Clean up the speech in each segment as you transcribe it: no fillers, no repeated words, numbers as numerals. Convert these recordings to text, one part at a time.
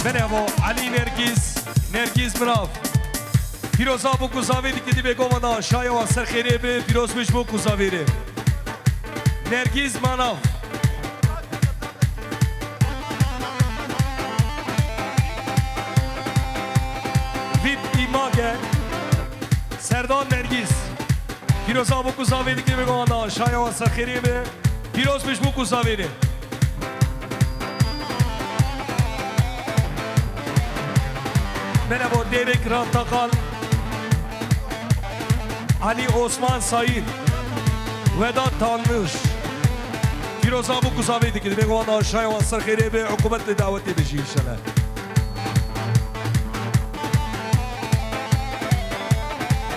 Merhaba Ali Nergiz Mirav. Piroza bu kuzaveri dikti be govada şaya ve serxeriye be pirozmuş bu kuzaveri. Nergiz Manav. Vip image Serdar Nergiz. Piroza bu kuzaveri dikti be govada şaya ve serxeriye be pirozmuş bu kuzaveri. Merhaba Derek Rantakal, Ali Osman Sayın, Vedat Tanrış. Firoza bu kuzaveydi ki demek olan aşağıya vansar kheyre ve hükümetle davet edeceği inşallah.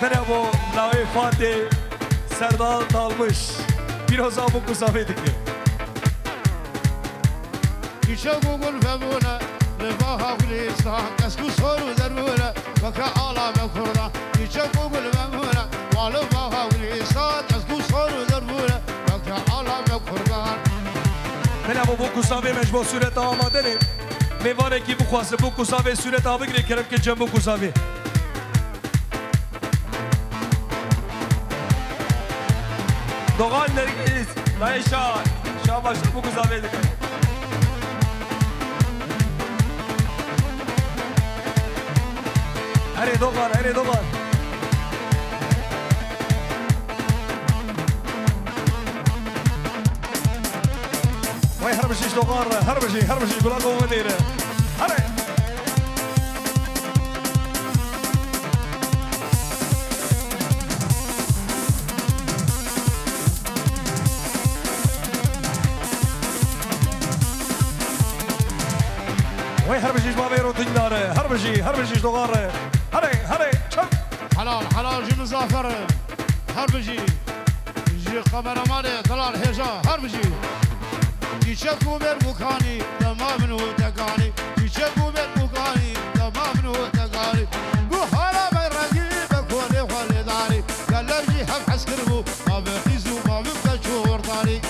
Merhaba Navi Fatih, Serdar Dalmış. Firoza bu kuzaveydi ki. Gişe Google Febuna. رفاها وليسان كسكو صور ودربونا وكا عالم كردا يجبو بالممونا والفاها وليسان كسكو صور ودربونا وكا عالم كردا Merhaba bu kusave mecbur süret amadelim. Mevare ki bu kuası bu kusave süret abi gire kerem ki cem bu kusave. Doğan Nergiz, Layşa, Şabaş'ta bu kusave dedim. Hadi Doğan, hadi Doğan. Vay harbişiş Doğan, harbişiş kulak olmadığını. Hadi. Vay harbişiş babero dindarı, harbişiş Doğan. هري شوف حلال جي مزافر هربجي جي قمرماني طلال هجا هربجي يشكو بالبكاني تمام وتقاني يشكو بالبكاني تمام وتقاني وحالا بيرقي بكوني خلي داري قال لي حب حسكربو ما بخيزو ما بفتشو ورطاني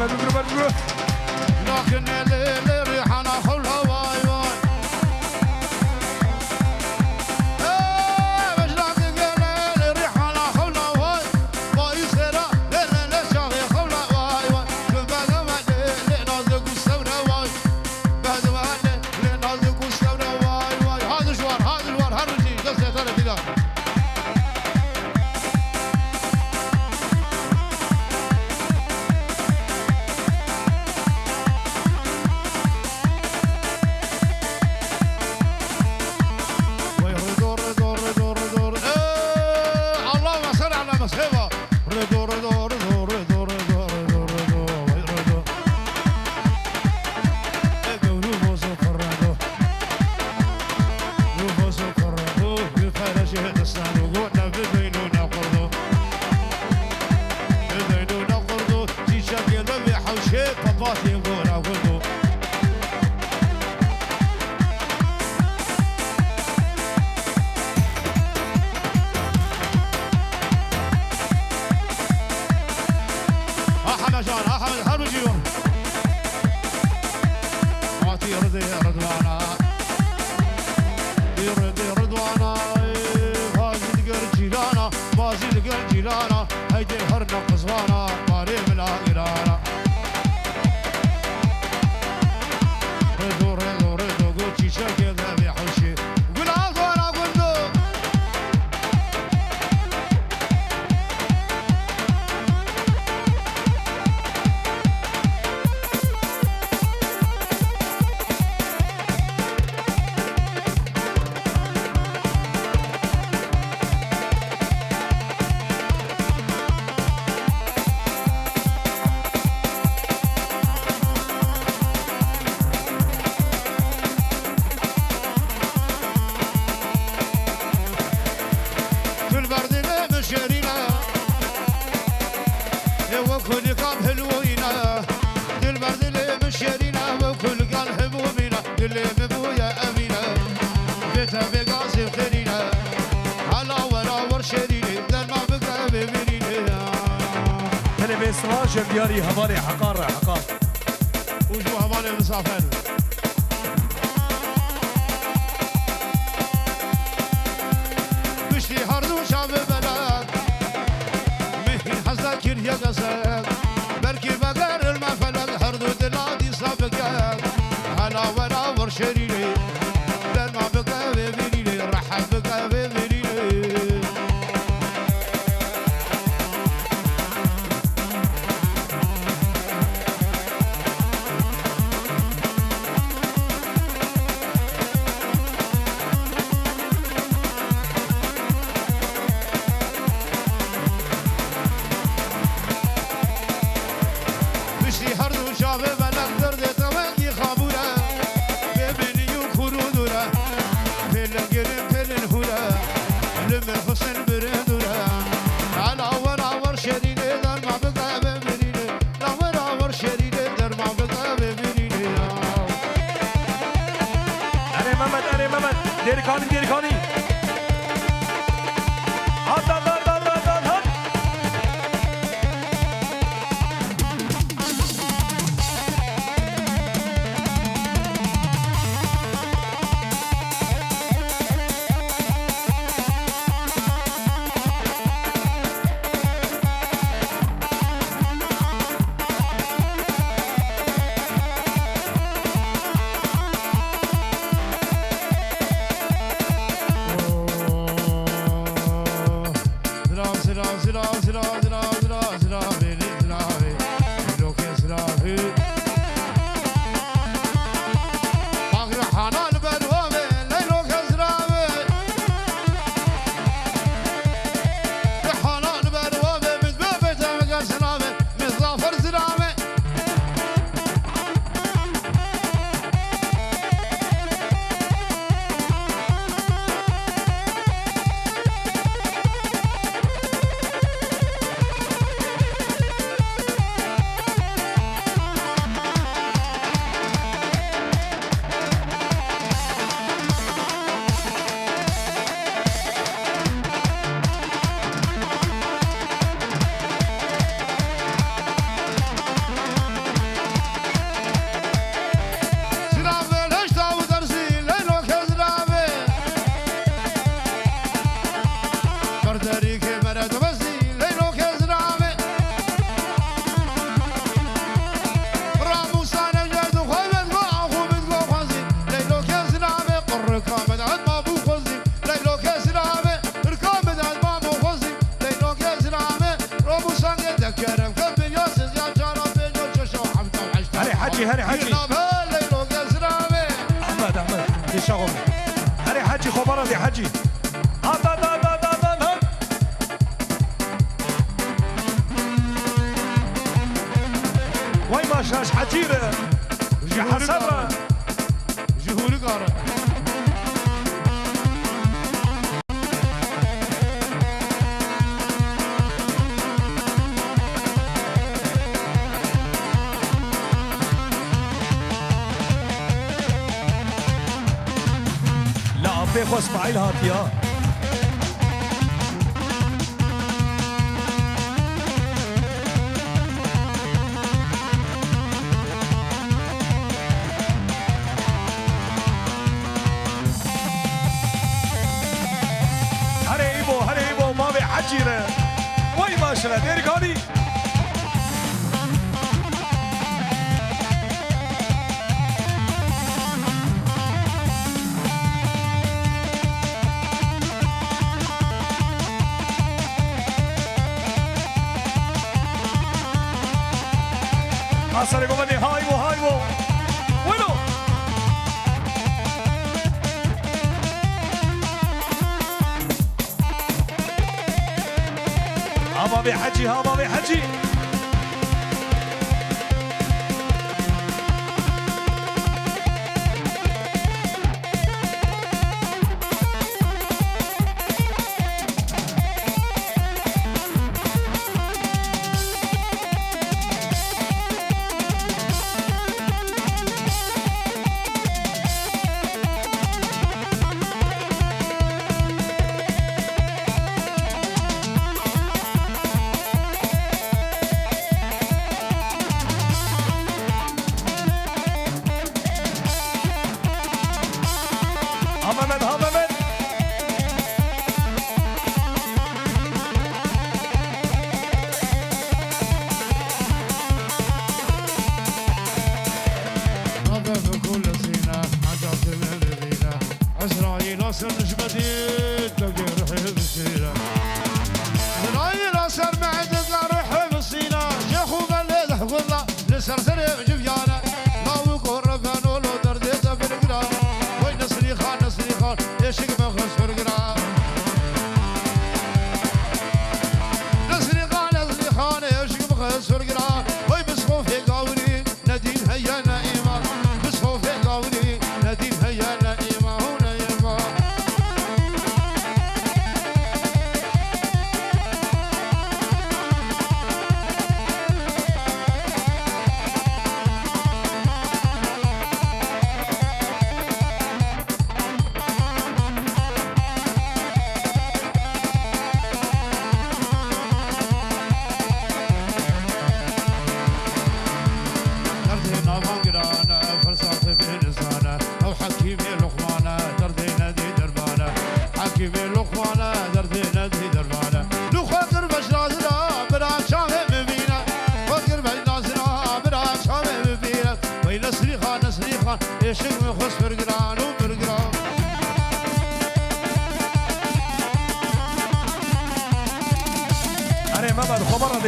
Ahmet Ümrü لكن اللي ريحنا خلها واي واي باش لكن اللي ريحنا خلها واي واي سرا لا شاغي خلها واي واي بعد ما اللي نازك السمرة واي بعد ما اللي نازك السمرة واي واي هذا الجوار هرجي قصة ترى كذا غازي لقى جيلانا هيدي هرنا قزوانا باري من إيرانا ردو ردو ردو قوتي شاكي ذابي حوشي قول عالفانا قندو وكل قلب حلوينا دل بردل مشيرينا وكل قلب حبوبينا دل ببويا أمينا بيتا بقاسي خيرينا على ورا ورشيريني دل ما بقى ببينينا هلا بإسراج دياري هباري حقار حقار وجو هبالي مسافر مشتي هردو شعب بلد مهين حزاكر يا قصد بركي بقر المفلق هردو دلادي صابقات هلا ولا ورشريني دل ما بقى ببينيني رحب بقى ببينيني مشتي هردو شعب بلد درد تواني خابورة ببني وخرودورة بلن قرم بلن هورة لمن حسن بردورة على ور شريني در ما بقى ببنيني لا ور شريني در ما بقى ببنيني أنا محمد ديركاني ديركاني هات هات هات هات هات هات هاري حاجي احمد ليش غم هاري حاجي خبره دي حاجي هات هات هات هات هات هات وي ما شاش حجيره جي حسره جهوري قاره بيخو اسماعيل هاتيا هري ايبو ما بيحج جيره وای ماشاءالله درگانی Asare govane hai wo bueno Hava ve haji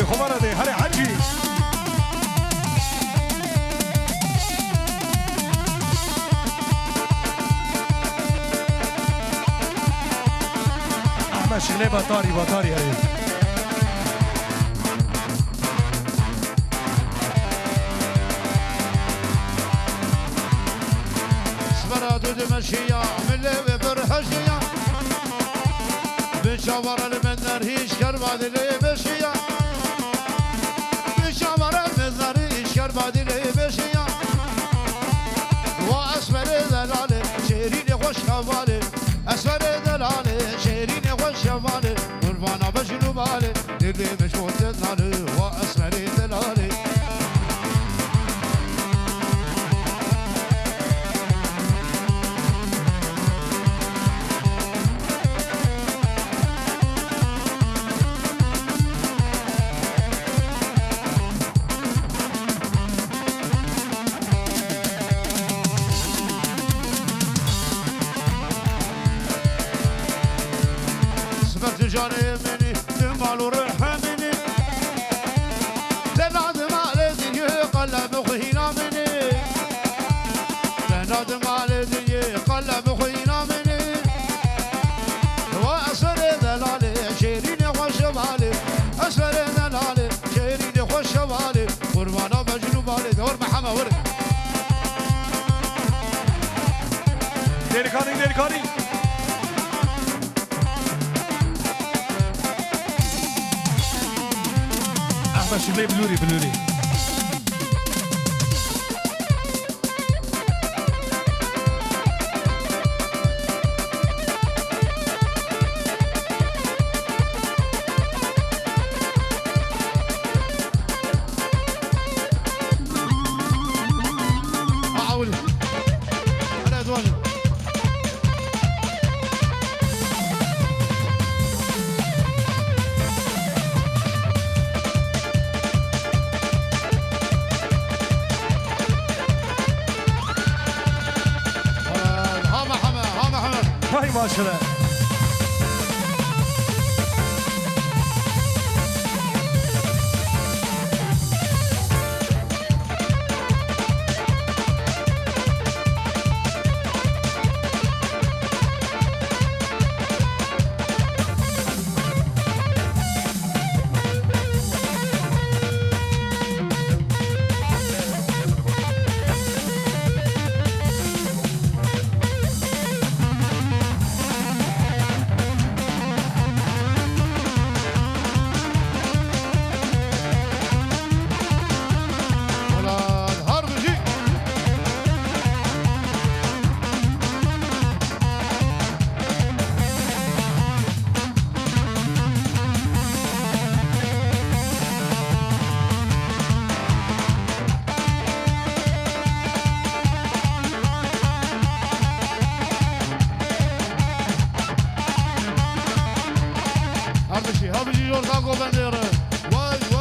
خبر ده هر حجی احمد شغله بطاری هری سبرادو دمشقية من لي برهجية بشاور المنر هيش كرباد لي بشية بشاور المنر هيش كرباد لي بشية واسفل دلالي شيرين خوش خوالي اسفل دلالي شيرين خوش خوالي قربانا بجنو بالي دلي مشبوط دلالي واسفل دلالي جاني مني تمال وروح مني تنادم على الدنيا قلب خينا مني تنادم على الدنيا قلب خينا مني وأسفل دلالي شيرين خوش بالي أسفل دلالي شيرين خوش بالي قربانا بجنوب بالي دور محمد ورد دركاني شغله بلوري معول انا دوالي başına. ولاد هربجي هربجي جورتا کو بندره وای